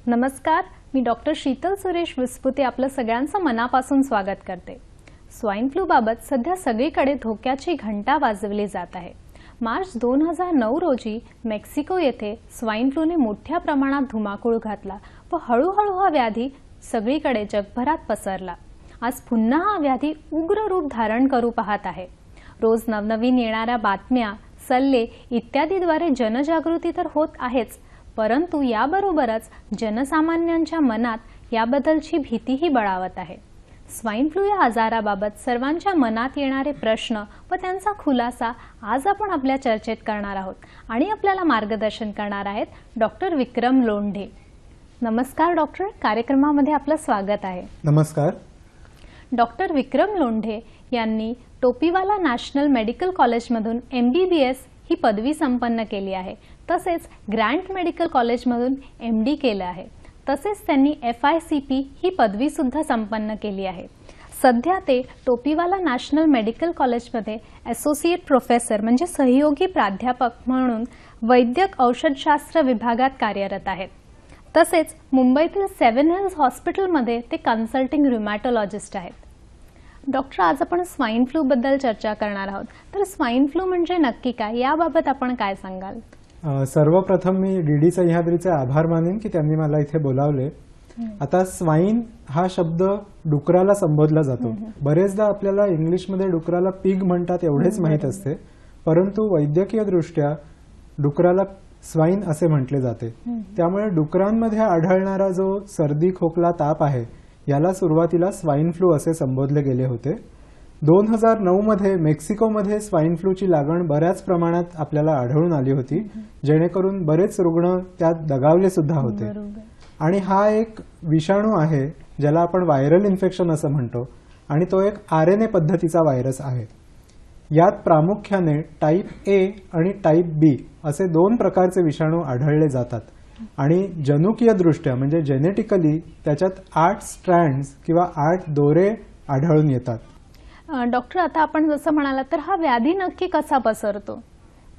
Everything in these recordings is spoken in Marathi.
नमस्कार, मी डॉक्टर शीतल सुरेश विस्पुते आपलं सगळ्यांचं मनापासून स्वागत करते। स्वाइन फ्लू बाबत सध्या सगळीकडे धोक्याची घंटा वाजवली जात आहे। मार्च 2009 रोजी मेक्सिको येथे स्वाइन फ्लूने मोठ्या प्रमाणात धुमाकूळ घातला व हळूहळू हा व्याधी सगळीकडे जगभरात पसरला। आज पुन्हा हा व्याधी उग्र रूप धारण करू पाहत आहे। रोज नवनवीन येणाऱ्या बातम्या, सल्ले इत्यादीद्वारे जनजागृती तर होत आहेच, परंतु याबरोबरच जनसामान्यांच्या मनात याबद्दलची भीतीही बळावत आहे। स्वाइन फ्लू या आजाराबाबत सर्वांच्या मनात येणारे प्रश्न व त्यांचा खुलासा आज आपण आपल्या चर्चेत करणार आहोत आणि आपल्याला मार्गदर्शन करणार आहेत डॉक्टर विक्रम लोंढे। नमस्कार डॉक्टर, कार्यक्रमामध्ये आपलं स्वागत आहे। नमस्कार। डॉक्टर विक्रम लोंढे यांनी टोपीवाला नॅशनल मेडिकल कॉलेजमधून MBBS ही पदवी संपन्न केली आहे। तसेच ग्रँट मेडिकल कॉलेजमधून MD केलं आहे। तसेच त्यांनी FICP ही पदवी सुद्धा संपन्न केली आहे। सध्या ते टोपीवाला नॅशनल मेडिकल कॉलेजमध्ये असोसिएट प्रोफेसर म्हणजे सहयोगी प्राध्यापक म्हणून वैद्यक औषधशास्त्र विभागात कार्यरत आहेत। तसेच मुंबईतील 7 हिल्स हॉस्पिटलमध्ये ते कन्सल्टिंग रुमॅटोलॉजिस्ट आहेत। डॉक्टर, आज आपण स्वाइन फ्लू बद्दल चर्चा करणार आहोत, तर स्वाइन फ्लू म्हणजे नक्की काय याबाबत आपण काय सांगाल? सर्वप्रथम मी DD सह्याद्रीचे आभार मानेन की त्यांनी मला इथे बोलावले। आता स्वाइन हा शब्द डुकराला संबोधला जातो। बरेचदा आपल्याला इंग्लिशमध्ये डुकराला पिग म्हणतात एवढेच माहित असते, परंतु वैद्यकीय दृष्ट्या डुकराला स्वाइन असे म्हटले जाते। त्यामुळे डुकरांमध्ये आढळणारा जो सर्दी, खोकला, ताप आहे याला सुरुवातीला स्वाइन फ्लू असे संबोधले गेले होते। 2009 मध्ये मेक्सिकोमध्ये स्वाइन फ्लूची लागण बऱ्याच प्रमाणात आपल्याला आढळून आली होती, जेणेकरून बरेच रुग्ण त्यात दगावले सुद्धा होते। आणि हा एक विषाणू आहे ज्याला आपण व्हायरल इन्फेक्शन असं म्हणतो आणि तो एक RNA पद्धतीचा व्हायरस आहे। यात प्रामुख्याने टाइप A आणि टाइप B असे 2 प्रकारचे विषाणू आढळले जातात आणि जनुकीय दृष्ट्या म्हणजे जेनेटिकली त्याच्यात 8 स्ट्रँड्स किंवा 8 दोरे आढळून येतात। डॉक्टर, आता आपण जसं म्हणालात तर हा व्याधी नक्की कसा पसरतो?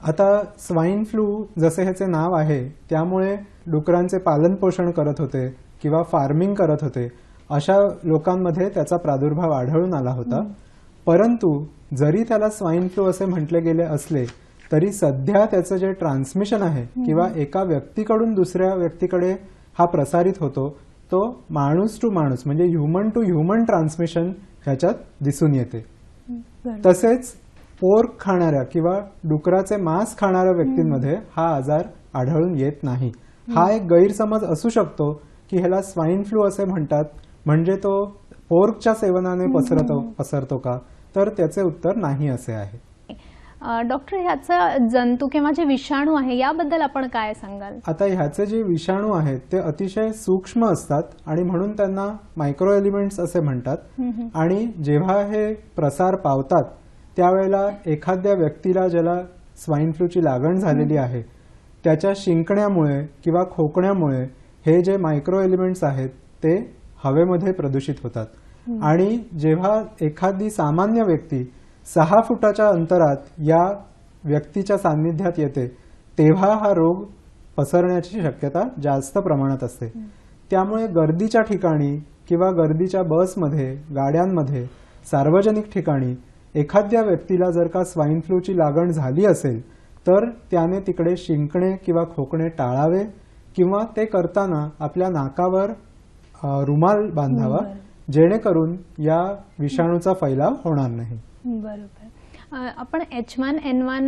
आता स्वाइन फ्लू जसे ह्याचे नाव आहे त्यामुळे डुकरांचे पालन पोषण करत होते किंवा फार्मिंग करत होते अशा लोकांमध्ये त्याचा प्रादुर्भाव आढळून आला होता। परंतु जरी त्याला स्वाइन फ्लू असे म्हटले गेले असले तरी सध्या त्याचं जे ट्रान्समिशन आहे किंवा एका व्यक्तीकडून दुसऱ्या व्यक्तीकडे हा प्रसारित होतो तो माणूस टू माणूस म्हणजे ह्यूमन टू ह्यूमन ट्रान्समिशन ह्याच्यात दिसून येते। तसेच पोर्क खाणाऱ्या किंवा डुकराचे मांस खाणाऱ्या व्यक्तींमध्ये हा आजार आढळून येत नाही। हा एक गैरसमज असू शकतो की ह्याला स्वाइन फ्लू असे म्हणतात म्हणजे तो पोर्कच्या सेवनाने पसरतो का, तर त्याचे उत्तर नाही असे आहे। डॉक्टर, ह्याचा जंतू किंवा जे विषाणू आहे याबद्दल आपण काय सांगाल? आता ह्याचे जे विषाणू आहेत ते अतिशय सूक्ष्म असतात आणि म्हणून त्यांना मायक्रो एलिमेंट्स असे म्हणतात। आणि जेव्हा हे प्रसार पावतात त्यावेळेला एखाद्या व्यक्तीला ज्याला स्वाइन फ्लूची लागण झालेली आहे त्याच्या शिंकण्यामुळे किंवा खोकण्यामुळे हे जे मायक्रो एलिमेंट्स आहेत ते हवेमध्ये प्रदूषित होतात। आणि जेव्हा एखादी सामान्य व्यक्ती 6 फुटाच्या अंतरात या व्यक्तीच्या सान्निध्यात येते तेव्हा हा रोग पसरण्याची शक्यता जास्त प्रमाणात असते। त्यामुळे गर्दीच्या ठिकाणी किंवा गर्दीच्या बसमध्ये, गाड्यांमध्ये, सार्वजनिक ठिकाणी एखाद्या व्यक्तीला जर का स्वाइन फ्लूची लागण झाली असेल तर त्याने तिकडे शिंकणे किंवा खोकणे टाळावे किंवा ते करताना आपल्या नाकावर रुमाल बांधावा जेणेकरून या विषाणूचा फैलाव होणार नाही। बरोबर। आपण H1N1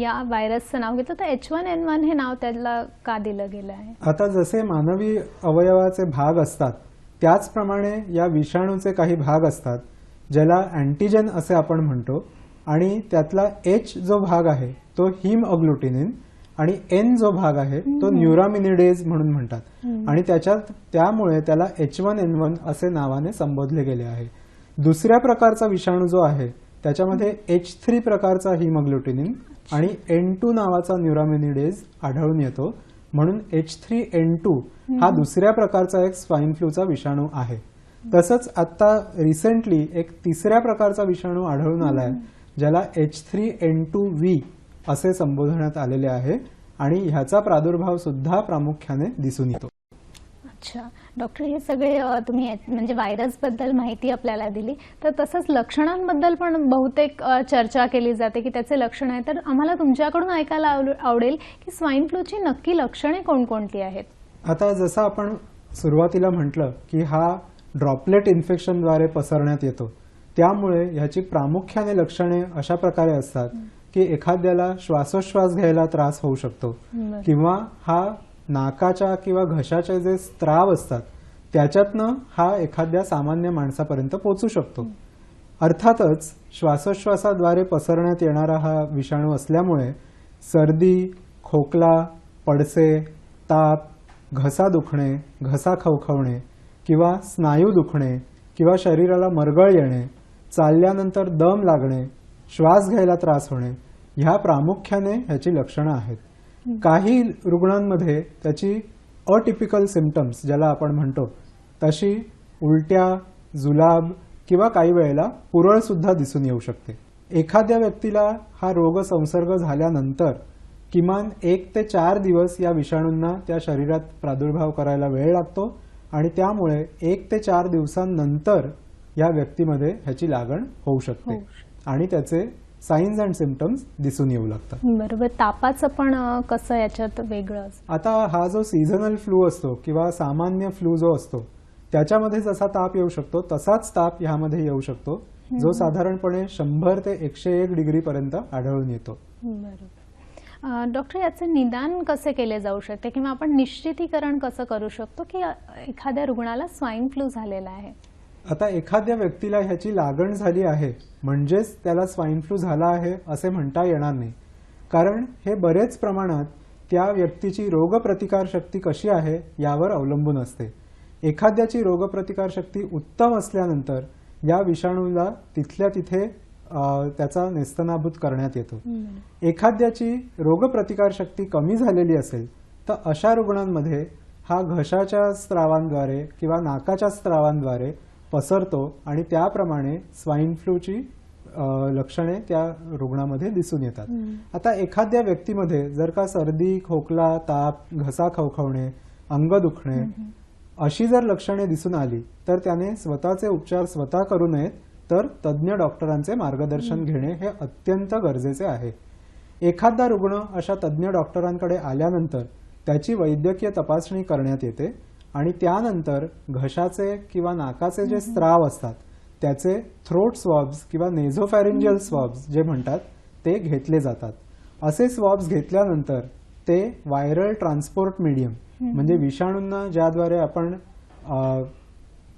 या व्हायरसचं नाव घेतो, तर H1N1 हे नाव त्याला का दिलं गेलं आहे? आता जसे मानवी अवयवाचे भाग असतात त्याचप्रमाणे या विषाणूचे काही भाग असतात ज्याला अँटीजेन असे आपण म्हणतो आणि त्यातला H जो भाग आहे तो हीमोग्लुटिनिन आणि N जो भाग आहे तो न्यूरामिनिडेज म्हणून म्हणतात आणि त्यामुळे त्याला H1N1 असे नावाने संबोधले गेले आहे। दुसऱ्या प्रकारचा विषाणू जो आहे त्याच्यामध्ये H3 प्रकारचा हीमोग्लुटिनिन आणि N2 नावाचा न्यूरामिनिडेज आढळून येतो, म्हणून H3N2 हा दुसऱ्या प्रकारचा एक स्वाइन फ्लूचा विषाणू आहे। तसंच आता रिसेंटली एक तिसऱ्या प्रकारचा विषाणू आढळून आलाय ज्याला H3N2V असे संबोधण्यात आलेले आहे आणि ह्याचा प्रादुर्भाव सुद्धा प्रामुख्याने दिसून येतो। अच्छा डॉक्टर, हे सगळे तुम्ही म्हणजे व्हायरसबद्दल माहिती आपल्याला दिली, तर तसंच लक्षणांबद्दल पण बहुतेक चर्चा केली जाते की त्याचे लक्षण आहे. तर आम्हाला तुमच्याकडून ऐकायला आवडेल की स्वाईन फ्लूची नक्की लक्षणे कोणकोणती आहेत? आता जसं आपण सुरुवातीला म्हटलं की हा ड्रॉपलेट इन्फेक्शनद्वारे पसरण्यात येतो, त्यामुळे ह्याची प्रामुख्याने लक्षणे अशा प्रकारे असतात की एखाद्याला श्वासोच्छ्वास घ्यायला त्रास होऊ शकतो, किंवा हा नाकाच्या किंवा घशाचे जे स्त्राव असतात त्याच्यातनं हा एखाद्या सामान्य माणसापर्यंत पोहोचू शकतो. अर्थातच श्वासोच्छ्वासाद्वारे पसरण्यात येणारा हा विषाणू असल्यामुळे सर्दी, खोकला, पडसे, ताप, घसा दुखणे, घसा खवखवणे किंवा स्नायू दुखणे किंवा शरीराला मरगळ येणे, चालल्यानंतर दम लागणे, श्वास घ्यायला त्रास होणे, ह्या प्रामुख्याने ह्याची लक्षणं आहेत. काही रुग्णांमध्ये त्याची अटिपिकल सिम्पटम्स ज्याला आपण म्हणतो तशी उलट्या, जुलाब किंवा काही वेळेला पुरळ सुद्धा दिसून येऊ शकते. एखाद्या व्यक्तीला हा रोग संसर्ग झाल्यानंतर किमान 1 ते 4 दिवस या विषाणूंना त्या शरीरात प्रादुर्भाव करायला वेळ लागतो आणि त्यामुळे 1 ते 4 दिवसांनंतर या व्यक्तीमध्ये ह्याची लागण होऊ शकते आणि त्याचे साइन्स अँड सिम्पटम्स दिसून येऊ लागतात. बरोबर. तापाचं पण कसं याच्यात वेगळं? आता हा जो सीझनल फ्लू असतो किंवा सामान्य फ्लू जो असतो त्याच्यामध्ये जसा ताप येऊ शकतो तसाच ताप ह्यामध्ये येऊ शकतो, जो साधारणपणे 100 ते 101 डिग्री पर्यंत आढळून येतो. बरोबर. डॉक्टर, याचे निदान कसे केले जाऊ शकते किंवा आपण निश्चितीकरण कसं करू शकतो की एखाद्या रुग्णाला स्वाईन फ्लू झालेला आहे? आता एखाद्या व्यक्तीला ह्याची लागण झाली आहे म्हणजेच त्याला स्वाईन फ्लू झाला आहे असे म्हणता येणार नाही, कारण हे बरेच प्रमाणात त्या व्यक्तीची रोगप्रतिकारशक्ती कशी आहे यावर अवलंबून असते. एखाद्याची रोगप्रतिकारशक्ती उत्तम असल्यानंतर या विषाणूला तिथल्या तिथे त्याचा नेस्तनाबूत करण्यात येतो. एखाद्याची रोगप्रतिकारशक्ती कमी झालेली असेल तर अशा रुग्णांमध्ये हा घशाच्या स्त्रावांद्वारे किंवा नाकाच्या स्त्रावांद्वारे पसरतो आणि त्याप्रमाणे स्वाईन फ्लूची लक्षणे त्या रुग्णामध्ये दिसून येतात. आता एखाद्या व्यक्तीमध्ये जर का सर्दी, खोकला, ताप, घसा खवखवणे, अंग दुखणे अशी जर लक्षणे दिसून आली तर त्याने स्वतःचे उपचार स्वतः करू नयेत, तर तज्ज्ञ डॉक्टरांचे मार्गदर्शन घेणे हे अत्यंत गरजेचे आहे. एखादा रुग्ण अशा तज्ज्ञ डॉक्टरांकडे आल्यानंतर त्याची वैद्यकीय तपासणी करण्यात येते आणि त्यानंतर घशाचे किंवा नाकाचे जे स्त्राव असतात त्याचे थ्रोट स्वॅब्स किंवा नेझोफॅरिंजियल स्वॅब्स जे म्हणतात ते घेतले जातात. असे स्वॅब्स घेतल्यानंतर ते व्हायरल ट्रान्सपोर्ट मीडियम म्हणजे विषाणूंना ज्याद्वारे आपण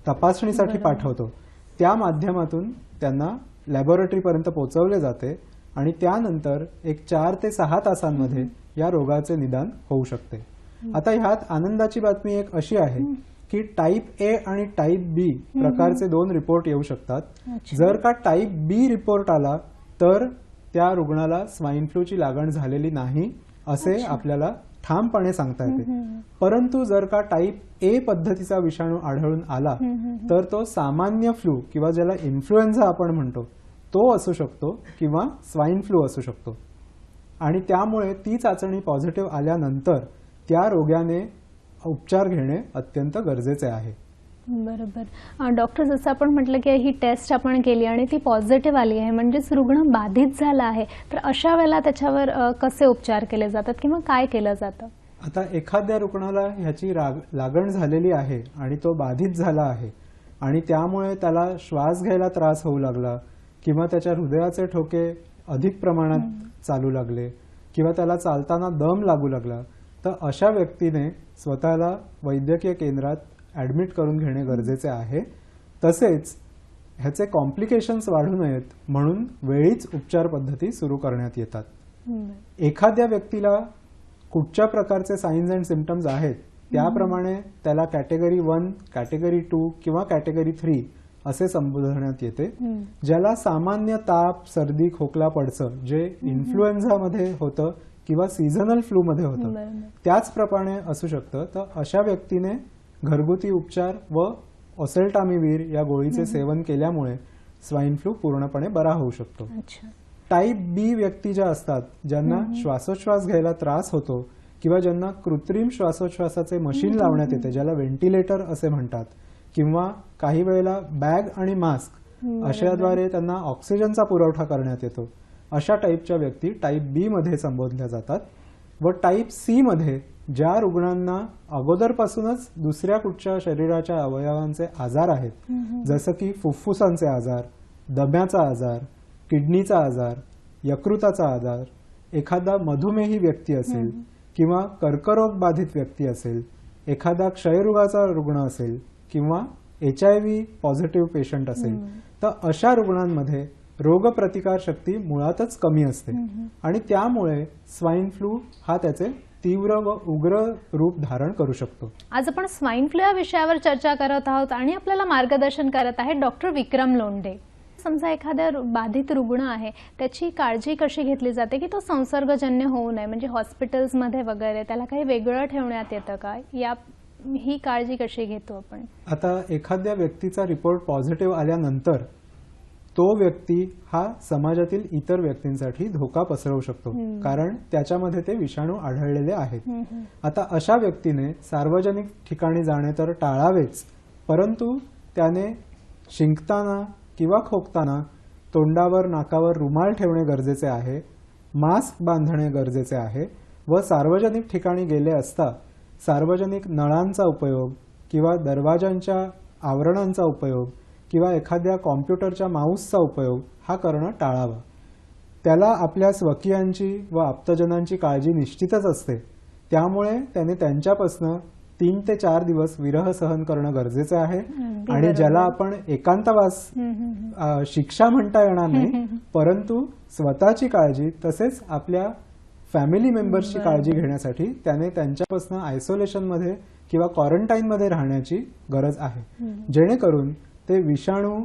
तपासणीसाठी पाठवतो त्या माध्यमातून त्यांना लॅबोरेटरीपर्यंत पोहोचवले जाते आणि त्यानंतर एक 4 ते 6 तासांमध्ये या रोगाचे निदान होऊ शकते. आता ह्यात आनंदाची बातमी एक अशी आहे की टाईप ए आणि टाईप बी प्रकारचे 2 रिपोर्ट येऊ शकतात. जर का टाईप बी रिपोर्ट आला तर त्या रुग्णाला स्वाईन फ्लूची लागण झालेली नाही असे आपल्याला ठामपणे सांगता येते. परंतु जर का टाईप ए पद्धतीचा विषाणू आढळून आला तर तो सामान्य फ्लू किंवा ज्याला इन्फ्लुएन्झा आपण म्हणतो तो असू शकतो किंवा स्वाईन फ्लू असू शकतो आणि त्यामुळे ती चाचणी पॉझिटिव्ह आल्यानंतर त्या रोग्याने उपचार घेणे अत्यंत गरजेचे आहे. बरोबर. डॉक्टर, जसं आपण म्हटलं की ही टेस्ट आपण केली आणि ती पॉझिटिव्ह आली आहे म्हणजेच रुग्ण बाधित झाला आहे, तर अशा वेळेला त्याच्यावर कसे उपचार केले जातात किंवा काय केलं जातं? आता एखाद्या रुग्णाला ह्याची लागण झालेली आहे आणि तो बाधित झाला आहे आणि त्यामुळे त्याला श्वास घ्यायला त्रास होऊ लागला किंवा त्याच्या हृदयाचे ठोके अधिक प्रमाणात चालू लागले किंवा त्याला चालताना दम लागू लागला, तर अशा व्यक्तीने स्वतःला वैद्यकीय केंद्रात ॲडमिट करून घेणे गरजेचे आहे. तसेच ह्याचे कॉम्प्लिकेशन्स वाढू नयेत म्हणून वेळीच उपचार पद्धती सुरू करण्यात येतात. एखाद्या व्यक्तीला कुठच्या प्रकारचे साइन्स अँड सिम्पटम्स आहेत त्याप्रमाणे त्याला कॅटेगरी 1, कॅटेगरी 2 किंवा कॅटेगरी 3 असे संबोधण्यात येते. ज्याला सामान्य ताप, सर्दी, खोकला, पडसं जे इन्फ्लुएन्झामध्ये होतं किंवा सीझनल फ्लू मध्ये होतं त्याचप्रमाणे असू शकतं, तर अशा व्यक्तीने घरगुती उपचार व ओसेल्टामिव्हिर या गोळीचे सेवन केल्यामुळे स्वाईन फ्लू पूर्णपणे बरा होऊ शकतो. टाईप बी व्यक्ती ज्या असतात ज्यांना श्वासोच्छ्वास घ्यायला त्रास होतो किंवा ज्यांना कृत्रिम श्वासोच्छवासाचे मशीन लावण्यात येते, ज्याला व्हेंटिलेटर असे म्हणतात, किंवा काही वेळेला बॅग आणि मास्क अशाद्वारे त्यांना ऑक्सिजनचा पुरवठा करण्यात येतो, अशा टाईपच्या व्यक्ती टाईप बी मध्ये संबोधल्या जातात. व टाईप सी मध्ये ज्या रुग्णांना अगोदरपासूनच दुसऱ्या कुठच्या शरीराच्या अवयवांचे आजार आहेत, जसं की फुफ्फुसांचे आजार, दम्याचा आजार, किडनीचा आजार, यकृताचा आजार, एखादा मधुमेही व्यक्ती असेल किंवा कर्करोग बाधित व्यक्ती असेल, एखादा क्षयरोगाचा रुग्ण असेल किंवा HIV पॉझिटिव्ह पेशंट असेल, तर अशा रुग्णांमध्ये रोगप्रतिकार शक्ती मुळातच कमी असते आणि त्यामुळे स्वाईन फ्लू हा त्याचे तीव्र व उग्र रूप धारण करू शकतो. आज आपण स्वाईन फ्लू या विषयावर चर्चा करत आहोत आणि आपल्याला मार्गदर्शन करत आहेत डॉक्टर विक्रम लोंढे. समजा एखाद्या बाधित रुग्ण आहे, त्याची काळजी कशी घेतली जाते की तो संसर्गजन्य होऊ नये, म्हणजे हॉस्पिटल्समध्ये वगैरे त्याला काही वेगळं ठेवण्यात येतं का, ही काळजी कशी घेतो आपण? आता एखाद्या व्यक्तीचा रिपोर्ट पॉझिटिव्ह आल्यानंतर तो व्यक्ती हा समाजातील इतर व्यक्तींसाठी धोका पसरवू शकतो, कारण त्याच्यामध्ये ते विषाणू आढळलेले आहेत. आता अशा व्यक्तीने सार्वजनिक ठिकाणी जाणे तर टाळावेच, परंतु त्याने शिंकताना किंवा खोकताना तोंडावर नाकावर रुमाल ठेवणे गरजेचे आहे, मास्क बांधणे गरजेचे आहे व सार्वजनिक ठिकाणी गेले असता सार्वजनिक नळांचा उपयोग किंवा दरवाजांच्या आवरणांचा उपयोग किंवा एखाद्या कॉम्प्युटरच्या माऊसचा उपयोग हा करणं टाळावा. त्याला आपल्या स्वकीयांची व आप्तजनांची काळजी निश्चितच असते, त्यामुळे त्याने त्यांच्यापासून 3 ते 4 दिवस विरह सहन करणं गरजेचं आहे. आणि ज्याला आपण एकांतवास शिक्षा म्हणता येणार नाही, परंतु स्वतःची काळजी तसेच आपल्या फॅमिली मेंबर्सची काळजी घेण्यासाठी त्याने त्यांच्यापासून आयसोलेशन मध्ये किंवा क्वारंटाईन मध्ये राहण्याची गरज आहे, जेणेकरून ते विषाणू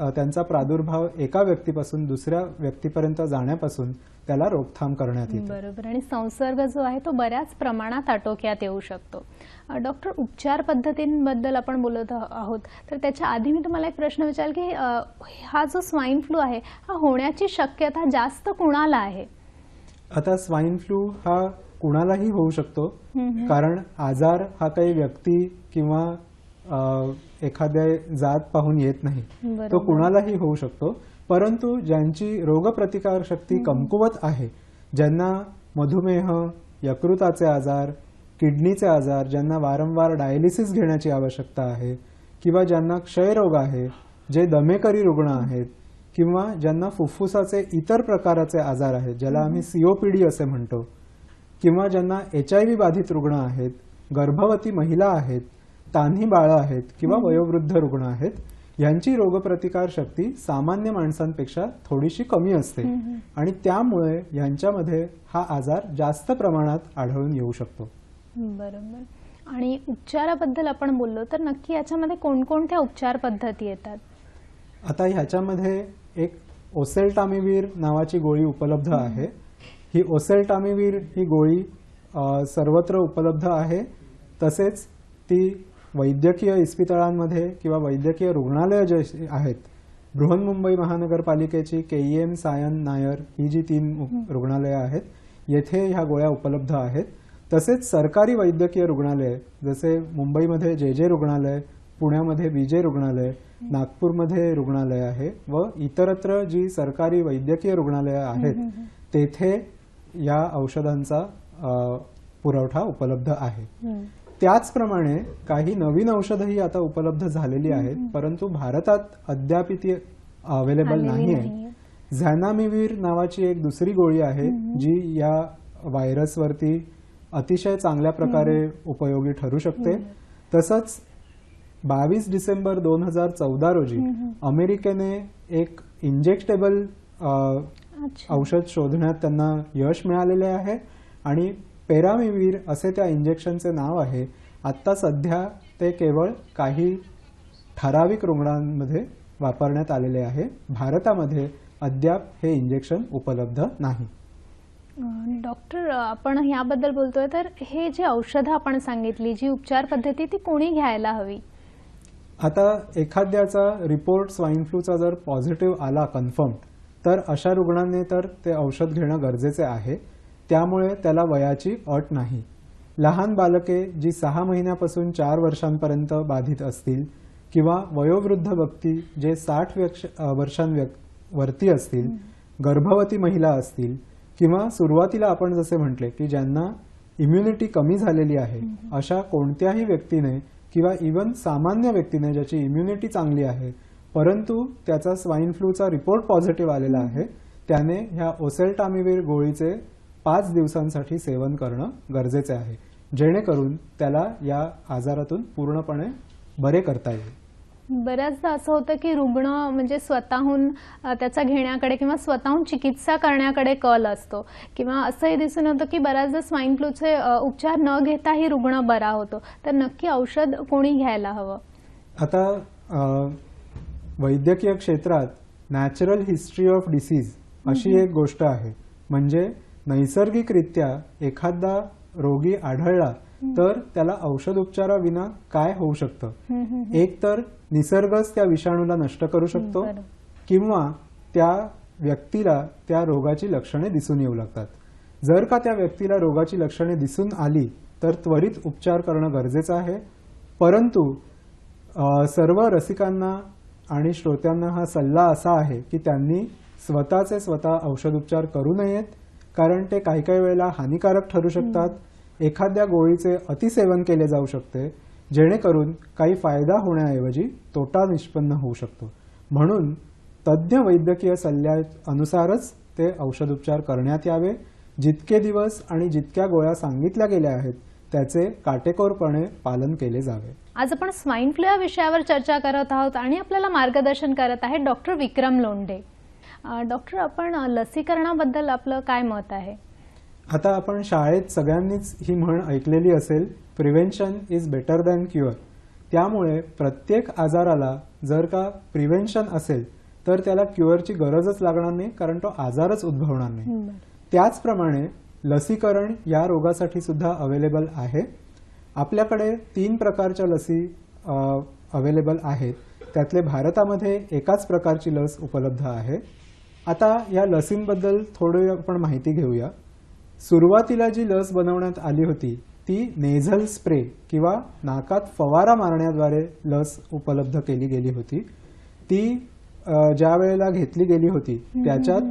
त्यांचा प्रादुर्भाव एका व्यक्तीपासून दुसऱ्या व्यक्तीपर्यंत जाण्यापासून त्याला रोकथाम करण्यात येते. बरोबर. आणि संसर्ग जो आहे तो बऱ्याच प्रमाणात आटोक्यात येऊ शकतो. डॉक्टर, उपचार पद्धतींबद्दल आपण बोलत आहोत, तर त्याच्या आधी मी तुम्हाला एक प्रश्न विचारेल की हा जो स्वाईन फ्लू आहे हा होण्याची शक्यता जास्त कुणाला आहे? आता स्वाईन फ्लू हा कुणालाही होऊ शकतो, कारण आजार हा काही व्यक्ती किंवा एखाद्या जात पाहून येत नाही, तो कुणालाही होऊ शकतो. परंतु ज्यांची रोगप्रतिकार शक्ती कमकुवत आहे, ज्यांना मधुमेह, यकृताचे आजार, किडनीचे आजार, ज्यांना वारंवार डायलिसिस घेण्याची आवश्यकता आहे किंवा ज्यांना क्षयरोग आहे, जे दमेकरी रुग्ण आहेत किंवा ज्यांना फुफ्फुसाचे इतर प्रकाराचे आजार आहेत, ज्याला आम्ही COPD असे म्हणतो, किंवा ज्यांना HIV बाधित रुग्ण आहेत, गर्भवती महिला आहेत, तान्ही बाळं आहेत किंवा वयोवृद्ध रुग्ण आहेत, यांची रोगप्रतिकार शक्ती सामान्य माणसांपेक्षा थोडीशी कमी असते आणि त्यामुळे यांच्यामध्ये हा आजार जास्त प्रमाणात आढळून येऊ शकतो. बरोबर. आणि उपचाराबद्दल आपण बोललो तर नक्की याच्यामध्ये कोणकोणत्या उपचार पद्धती येतात? आता ह्याच्यामध्ये एक ओसेल्टामिव्हिर नावाची गोळी उपलब्ध आहे. ही ओसेल्टामिव्हिर ही गोळी सर्वत्र उपलब्ध आहे. तसेच ती वैद्यकीय इस्पितळांमध्ये किंवा वैद्यकीय रुग्णालय जे आहेत, बृहन्मुंबई महानगरपालिकेची KEM सायन नायर ही जी 3 रुग्णालय आहेत, येथे ह्या गोळ्या उपलब्ध आहेत. तसेच सरकारी वैद्यकीय रुग्णालय जसे मुंबईमध्ये JJ रुग्णालय, पुण्यामध्ये BJ रुग्णालय, नागपूरमध्ये रुग्णालय आहे व इतरत्र जी सरकारी वैद्यकीय रुग्णालय आहेत तेथे या औषधांचा पुरवठा उपलब्ध आहे. त्याचप्रमाणे काही नवीन औषधही आता उपलब्ध झालेली आहेत, परंतु भारतात अद्याप ती अवेलेबल नाही आहे. झॅनामिव्हिर नावाची एक दुसरी गोळी आहे जी या व्हायरसवरती अतिशय चांगल्या प्रकारे उपयोगी ठरू शकते. तसंच 22 डिसेंबर 2014 रोजी अमेरिकेने एक इंजेक्टेबल औषध शोधण्यात त्यांना यश मिळालेले आहे आणि पेरामिव्हिर असे त्या इंजेक्शनचे नाव आहे. आता सध्या ते केवळ काही ठराविक रुग्णांमध्ये वापरण्यात आलेले आहे. भारतामध्ये अद्याप हे इंजेक्शन उपलब्ध नाही. डॉक्टर, आपण याबद्दल बोलतोय तर हे जे औषधं आपण सांगितली, जी उपचार पद्धती, ती कोणी घ्यायला हवी? आता एखाद्याचा रिपोर्ट स्वाईन फ्लूचा जर पॉझिटिव्ह आला कन्फर्म, तर अशा रुग्णांनी तर ते औषध घेणं गरजेचे आहे. त्यामुळे त्याला वयाची अट नाही. लहान बालके जी 6 महिन्यापासून 4 वर्षांपर्यंत बाधित असतील किंवा वयोवृद्ध व्यक्ती जे 60 वर्षांवरती असतील, गर्भवती महिला असतील किंवा सुरुवातीला आपण जसे म्हटले की ज्यांना इम्युनिटी कमी झालेली आहे, अशा कोणत्याही व्यक्तीने किंवा इवन सामान्य व्यक्तीने ज्याची इम्युनिटी चांगली आहे परंतु त्याचा स्वाईन फ्लूचा रिपोर्ट पॉझिटिव्ह आलेला आहे, त्याने ह्या ओसेल्टामिव्हिर गोळीचे 5 दिवसांसाठी सेवन करणं गरजेचे आहे, जेणेकरून त्याला या आजारातून पूर्णपणे बरे करता येईल. बऱ्याचदा असं होतं की रुग्ण म्हणजे स्वतःहून त्याचा घेण्याकडे किंवा स्वतःहून चिकित्सा करण्याकडे कल असतो किंवा असंही दिसून येतं की बऱ्याचदा स्वाईन फ्लूचे उपचार न घेताही रुग्ण बरा होतो. तर नक्की औषध कोणी घ्यायला हवं? आता वैद्यकीय क्षेत्रात नॅचरल हिस्ट्री ऑफ डिसीज अशी एक गोष्ट आहे. म्हणजे नैसर्गिकरित्या एखादा रोगी आढळला तर त्याला औषध उपचाराविना काय होऊ शकतं. एक तर निसर्गच त्या विषाणूला नष्ट करू शकतो किंवा त्या व्यक्तीला त्या रोगाची लक्षणे दिसून येऊ लागतात. जर का त्या व्यक्तीला रोगाची लक्षणे दिसून आली तर त्वरित उपचार करणं गरजेचं आहे. परंतु सर्व रसिकांना आणि श्रोत्यांना हा सल्ला असा आहे की त्यांनी स्वतःचे स्वतः औषध उपचार करू नयेत, कारण ते काही काही वेळेला हानिकारक ठरू शकतात. एखाद्या गोळीचे अतिसेवन केले जाऊ शकते, जेणेकरून काही फायदा होण्याऐवजी तोटा निष्पन्न होऊ शकतो. म्हणून तज्ज्ञ वैद्यकीय सल्ल्यानुसारच ते औषध उपचार करण्यात यावे. जितके दिवस आणि जितक्या गोळ्या सांगितल्या गेल्या आहेत त्याचे काटेकोरपणे पालन केले जावे. आज आपण स्वाईन फ्लू या विषयावर चर्चा करत आहोत आणि आपल्याला मार्गदर्शन करत आहेत डॉक्टर विक्रम लोंढे. डॉक्टर, आपण लसीकरणाबद्दल आपलं काय मत आहे? आता आपण शाळेत सगळ्यांनीच ही म्हण ऐकलेली असेल, prevention is better than cure. त्यामुळे प्रत्येक आजाराला जर का प्रिव्हेन्शन असेल तर त्याला क्युअरची गरजच लागणार नाही, कारण तो आजारच उद्भवणार नाही. त्याचप्रमाणे लसीकरण या रोगासाठी सुद्धा अवेलेबल आहे. आपल्याकडे 3 प्रकारच्या लसी अवेलेबल आहेत. त्यातले भारतामध्ये एकाच प्रकारची लस उपलब्ध आहे. आता या लसींबद्दल थोडी आपण माहिती घेऊया. सुरुवातीला जी लस बनवण्यात आली होती ती नेझल स्प्रे किंवा नाकात फवारा मारण्याद्वारे लस उपलब्ध केली गेली होती. ती ज्या वेळेला घेतली गेली होती त्याच्यात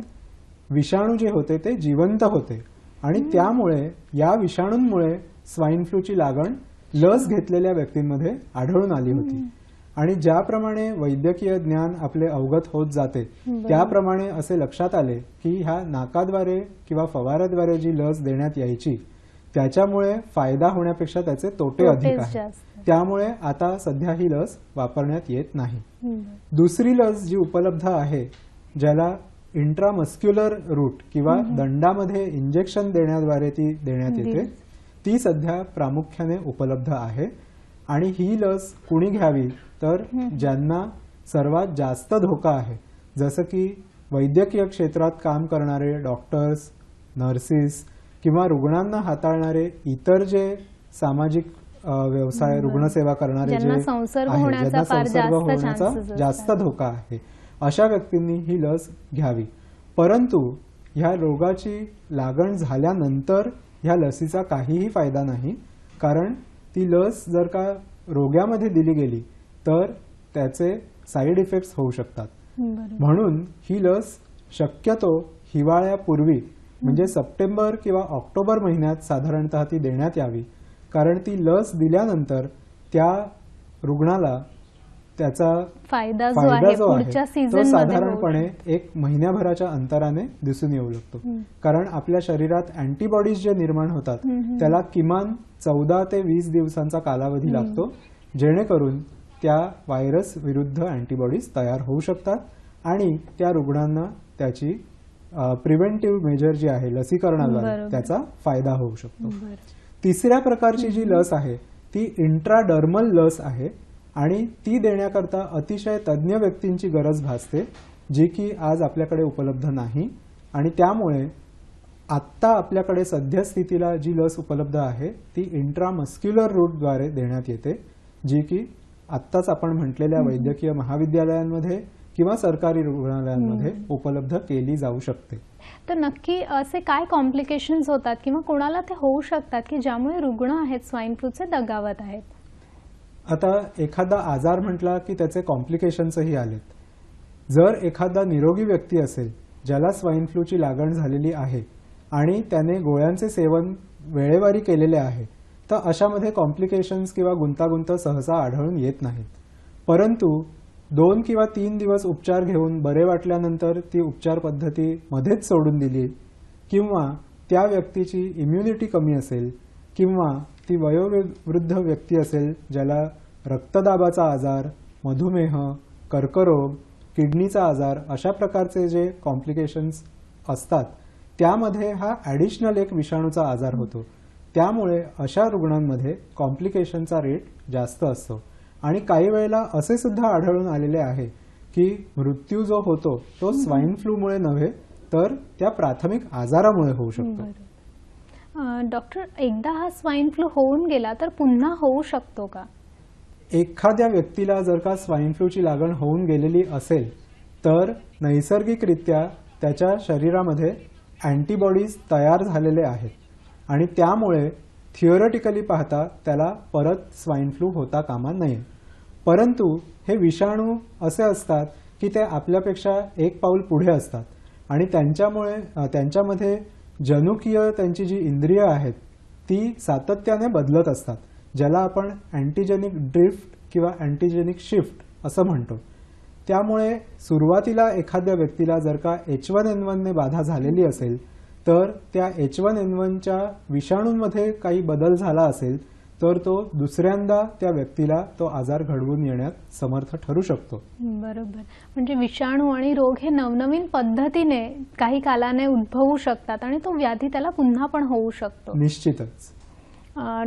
विषाणू जे होते ते जिवंत होते आणि त्यामुळे या विषाणूंमुळे स्वाईन फ्लूची लागण लस घेतलेल्या व्यक्तींमध्ये आढळून आली होती. आणि ज्याप्रमाणे वैद्यकीय ज्ञान आपले अवगत होत जाते त्याप्रमाणे असे लक्षात आले की ह्या नाकाद्वारे किंवा फवाऱ्याद्वारे जी लस देण्यात यायची त्याच्यामुळे फायदा होण्यापेक्षा त्याचे तोटे अधिक आहेत. त्यामुळे आता सध्या ही लस वापरण्यात येत नाही. दुसरी लस जी उपलब्ध आहे, ज्याला इंट्रामस्क्युलर रूट किंवा दंडामध्ये इंजेक्शन देण्याद्वारे ती देण्यात येते, ती सध्या प्रामुख्याने उपलब्ध आहे. आणि ही लस कुणी घ्यावी तर ज्यांना सर्वात जास्त धोका आहे, जसं की वैद्यकीय क्षेत्रात काम करणारे डॉक्टर्स, नर्सेस किंवा रुग्णांना हाताळणारे इतर जे सामाजिक व्यवसाय, रुग्णसेवा करणारे जे आहेत, ज्यांना संसर्ग होण्याचा जास्त धोका आहे, अशा व्यक्तींनी ही लस घ्यावी. परंतु ह्या रोगाची लागण झाल्यानंतर ह्या लसीचा काहीही फायदा नाही, कारण ती लस जर का रोग्यामध्ये दिली गेली तर त्याचे साईड इफेक्ट्स होऊ शकतात. म्हणून ही लस शक्यतो हिवाळ्यापूर्वी म्हणजे सप्टेंबर किंवा ऑक्टोबर महिन्यात साधारणतः ती देण्यात यावी, कारण ती लस दिल्यानंतर त्या रुग्णाला त्याचा फायदा जो आहे तो साधारणपणे 1 महिन्याभराच्या अंतराने दिसून येऊ लागतो. कारण आपल्या शरीरात अँटीबॉडीज जे निर्माण होतात त्याला किमान 14 ते 20 दिवसांचा कालावधी लागतो, जेणेकरून त्या व्हायरस विरुद्ध अँटीबॉडीज तयार होऊ शकतात आणि त्या रुग्णांना त्याची प्रिव्हेंटिव्ह मेजर जी आहे लसीकरणाद्वारे त्याचा फायदा होऊ शकतो. तिसऱ्या प्रकारची जी लस आहे ती इंट्राडर्मल लस आहे आणि ती देण्याकरता अतिशय तज्ज्ञ व्यक्तींची गरज भासते, जी की आज आपल्याकडे उपलब्ध नाही. आणि त्यामुळे आत्ता आपल्याकडे सद्यस्थितीला जी लस उपलब्ध आहे ती इंट्रामस्क्युलर रूटद्वारे देण्यात येते, जी की आत्ताच आपण म्हटलेल्या वैद्यकीय महाविद्यालयांमध्ये किंवा सरकारी रुग्णालयांमध्ये उपलब्ध केली जाऊ शकते. तर नक्की असे काय कॉम्प्लिकेशन्स होतात किंवा कोणाला ते होऊ शकतात की ज्यामुळे रुग्ण आहेत स्वाईन फ्लूचे दगावत आहेत? आता एखादा आजार म्हटला की त्याचे कॉम्प्लिकेशन्सही आलेत. जर एखादा निरोगी व्यक्ती असेल ज्याला स्वाईन फ्लूची लागण झालेली आहे आणि त्याने गोळ्यांचे सेवन वेळेवारी केलेले आहे, तर अशामध्ये कॉम्प्लिकेशन्स किंवा गुंतागुंत सहसा आढळून येत नाहीत. परंतु 2 किंवा 3 दिवस उपचार घेऊन बरे वाटल्यानंतर ती उपचार पद्धती मध्येच सोडून दिली किंवा त्या व्यक्तीची इम्युनिटी कमी असेल किंवा ती वयोवृद्ध व्यक्ती असेल ज्याला रक्तदाबाचा आजार, मधुमेह, कर्करोग, किडनीचा आजार अशा प्रकारचे जे कॉम्प्लिकेशन्स असतात त्यामध्ये हा ॲडिशनल एक विषाणूचा आजार होतो. त्यामुळे अशा रुग्णांमध्ये कॉम्प्लिकेशनचा रेट जास्त असतो. आणि काही वेळेला असे सुद्धा आढळून आलेले आहे की मृत्यू जो होतो तो स्वाईन फ्लूमुळे नव्हे तर त्या प्राथमिक आजारामुळे होऊ शकतो. डॉक्टर, एकदा हा स्वाईन फ्लू होऊन गेला तर पुन्हा होऊ शकतो का? एखाद्या व्यक्तीला जर का स्वाईन फ्लूची लागण होऊन गेलेली असेल तर नैसर्गिकरित्या त्याच्या शरीरामध्ये अँटीबॉडीज तयार झालेले आहेत आणि त्यामुळे थिओरिटिकली पाहता त्याला परत स्वाईन फ्लू होता कामा नये. परंतु हे विषाणू असे असतात की ते आपल्यापेक्षा एक पाऊल पुढे असतात आणि त्यांच्यामध्ये जनुकीय त्यांची जी इंद्रिय आहेत ती सातत्याने बदलत असतात, ज्याला आपण अँटीजेनिक ड्रिफ्ट किंवा अँटीजेनिक शिफ्ट असं म्हणतो. त्यामुळे सुरुवातीला एखाद्या व्यक्तीला जर का H1N1 ने बाधा झालेली असेल तर त्या H1N1च्या विषाणूंमध्ये काही बदल झाला असेल तर तो दुसऱ्यांदा त्या व्यक्तीला तो आजार घडवून येण्यात समर्थ ठरू शकतो. बरोबर. म्हणजे विषाणू आणि रोग हे नवनवीन पद्धतीने काही कालाने उद्भवू शकतात आणि तो व्याधी त्याला पुन्हा पण होऊ शकतो. निश्चितच.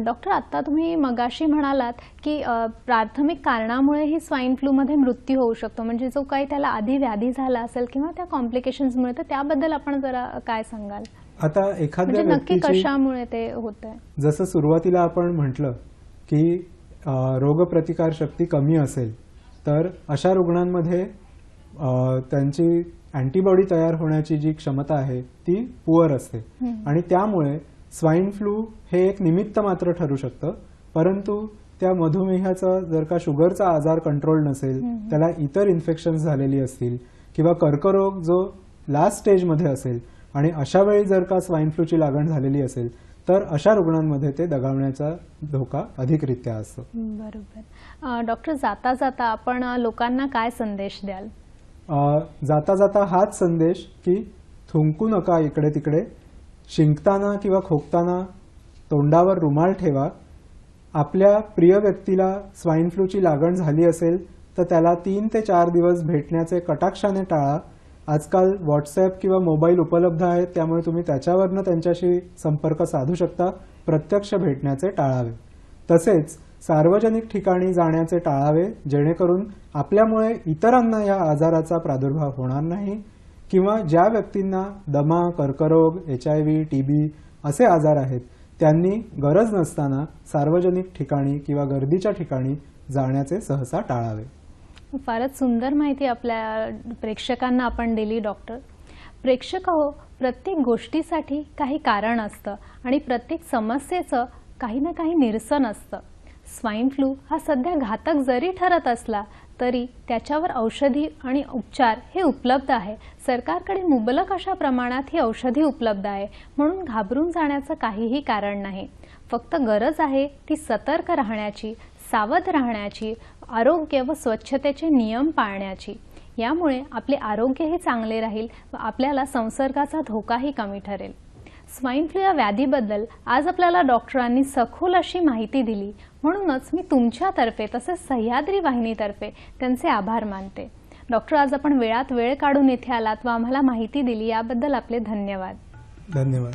डॉक्टर, आता तुम्ही मगाशी म्हणालात की प्राथमिक कारणामुळेही स्वाईन फ्लूमध्ये मृत्यू होऊ शकतो, म्हणजे जो काही त्याला आधी व्याधी झाला असेल किंवा त्या कॉम्प्लिकेशन्समुळे, तर त्याबद्दल आपण जरा काय सांगाल? आता एखाद्या म्हणजे नक्की व्यक्तीची कशामुळे ते होतंय? जसं सुरुवातीला आपण म्हटलं की रोगप्रतिकार शक्ती कमी असेल तर अशा रुग्णांमध्ये त्यांची अँटीबॉडी तयार होण्याची जी क्षमता आहे ती पुअर असते आणि त्यामुळे स्वाईन फ्लू हे एक निमित्त मात्र ठरू शकतं. परंतु त्या मधुमेहाचा जर का शुगरचा आजार कंट्रोल नसेल, त्याला इतर इन्फेक्शन्स झालेली असतील किंवा कर्करोग जो लास्ट स्टेजमध्ये असेल आणि अशा वेळी जर का स्वाईन फ्लूची लागण झालेली असेल तर अशा रुग्णांमध्ये ते दगावण्याचा धोका अधिकरित्या असतो. बरोबर. डॉक्टर, जाता जाता आपण लोकांना काय संदेश द्याल? जाता जाता हाच संदेश की थुंकू नका इकडे तिकडे, शिंकताना किंवा खोकताना तोंडावर रुमाल ठेवा. आपल्या प्रिय व्यक्तीला स्वाईन फ्लूची लागण झाली असेल तर त्याला 3 ते 4 दिवस भेटण्याचे कटाक्षाने टाळा. आजकाल व्हॉट्सॲप किंवा मोबाईल उपलब्ध आहेत, त्यामुळे तुम्ही त्याच्यावरनं त्यांच्याशी संपर्क साधू शकता. प्रत्यक्ष भेटण्याचे टाळावे. तसेच सार्वजनिक ठिकाणी जाण्याचे टाळावे, जेणेकरून आपल्यामुळे इतरांना या आजाराचा प्रादुर्भाव होणार नाही किंवा ज्या व्यक्तींना दमा, कर्करोग, HIV, TB असे आजार आहेत त्यांनी गरज नसताना सार्वजनिक ठिकाणी किंवा गर्दीच्या ठिकाणी जाण्याचे सहसा टाळावे. फारच सुंदर माहिती आपल्या प्रेक्षकांना आपण दिली डॉक्टर. प्रेक्षक हो, प्रत्येक गोष्टीसाठी काही कारण असतं आणि प्रत्येक समस्येचं काही ना काही निरसन असतं. स्वाईन फ्लू हा सध्या घातक जरी ठरत असला तरी त्याच्यावर औषधी आणि उपचार हे उपलब्ध आहे. सरकारकडे मुबलक अशा प्रमाणात ही औषधी उपलब्ध आहे, म्हणून घाबरून जाण्याचं काहीही कारण नाही. फक्त गरज आहे ती सतर्क राहण्याची, सावध राहण्याची, आरोग्य व स्वच्छतेचे नियम पाळण्याची. यामुळे आपले आरोग्यही चांगले राहील व आपल्याला संसर्गाचा धोकाही कमी ठरेल. स्वाईन फ्लू या व्याधीबद्दल आज आपल्याला डॉक्टरांनी सखोल अशी माहिती दिली, म्हणूनच मी तुमच्यातर्फे तसेच सह्याद्री वाहिनीतर्फे त्यांचे आभार मानते. डॉक्टर, आज आपण वेळात वेळ काढून इथे आलात व आम्हाला माहिती दिली, याबद्दल आपले धन्यवाद. धन्यवाद.